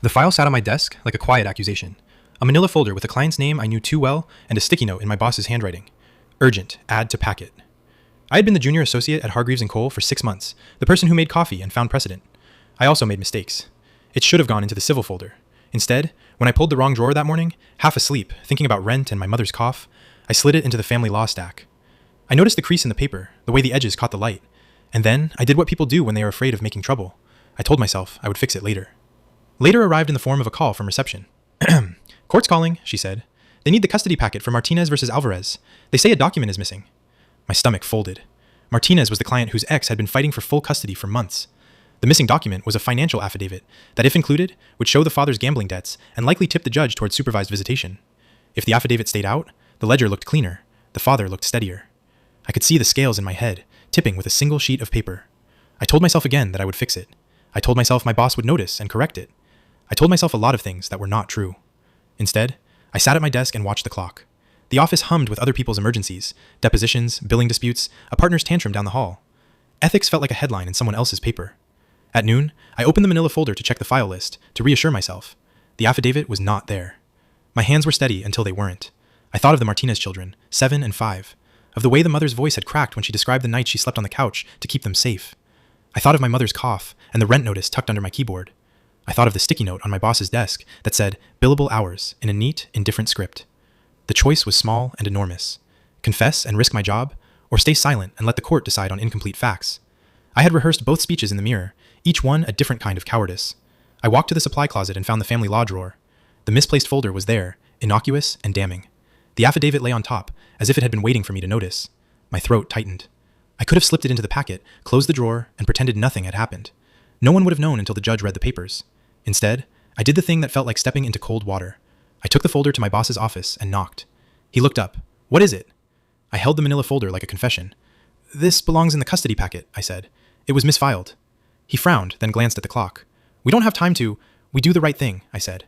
The file sat on my desk like a quiet accusation. A manila folder with a client's name I knew too well and a sticky note in my boss's handwriting. Urgent, add to packet. I had been the junior associate at Hargreaves & Cole for 6 months, the person who made coffee and found precedent. I also made mistakes. It should have gone into the civil folder. Instead, when I pulled the wrong drawer that morning, half asleep, thinking about rent and my mother's cough, I slid it into the family law stack. I noticed the crease in the paper, the way the edges caught the light, and then I did what people do when they are afraid of making trouble. I told myself I would fix it later. Later arrived in the form of a call from reception. Court's calling, she said. They need the custody packet for Martinez versus Alvarez. They say a document is missing. My stomach folded. Martinez was the client whose ex had been fighting for full custody for months. The missing document was a financial affidavit that, if included, would show the father's gambling debts and likely tip the judge towards supervised visitation. If the affidavit stayed out, the ledger looked cleaner. The father looked steadier. I could see the scales in my head, tipping with a single sheet of paper. I told myself again that I would fix it. I told myself my boss would notice and correct it. I told myself a lot of things that were not true. Instead, I sat at my desk and watched the clock. The office hummed with other people's emergencies, depositions, billing disputes, a partner's tantrum down the hall. Ethics felt like a headline in someone else's paper. At noon, I opened the manila folder to check the file list, to reassure myself. The affidavit was not there. My hands were steady until they weren't. I thought of the Martinez children, 7 and 5, of the way the mother's voice had cracked when she described the night she slept on the couch to keep them safe. I thought of my mother's cough and the rent notice tucked under my keyboard. I thought of the sticky note on my boss's desk that said billable hours in a neat, indifferent script. The choice was small and enormous. Confess and risk my job, or stay silent and let the court decide on incomplete facts. I had rehearsed both speeches in the mirror, each one a different kind of cowardice. I walked to the supply closet and found the family law drawer. The misplaced folder was there, innocuous and damning. The affidavit lay on top, as if it had been waiting for me to notice. My throat tightened. I could have slipped it into the packet, closed the drawer, and pretended nothing had happened. No one would have known until the judge read the papers. Instead, I did the thing that felt like stepping into cold water. I took the folder to my boss's office and knocked. He looked up. What is it? I held the manila folder like a confession. This belongs in the custody packet, I said. It was misfiled. He frowned, then glanced at the clock. We don't have time to. We do the right thing, I said.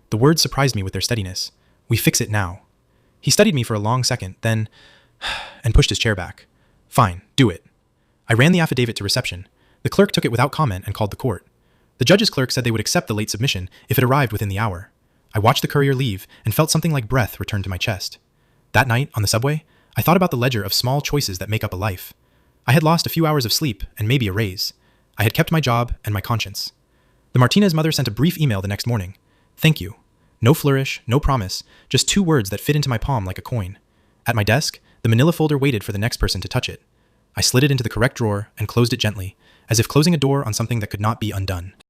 The words surprised me with their steadiness. We fix it now. He studied me for a long second, then and pushed his chair back. Fine, do it. I ran the affidavit to reception. The clerk took it without comment and called the court. The judge's clerk said they would accept the late submission if it arrived within the hour. I watched the courier leave and felt something like breath return to my chest. That night, on the subway, I thought about the ledger of small choices that make up a life. I had lost a few hours of sleep and maybe a raise. I had kept my job and my conscience. The Martinez mother sent a brief email the next morning. Thank you. No flourish, no promise, just 2 words that fit into my palm like a coin. At my desk, the manila folder waited for the next person to touch it. I slid it into the correct drawer and closed it gently, as if closing a door on something that could not be undone.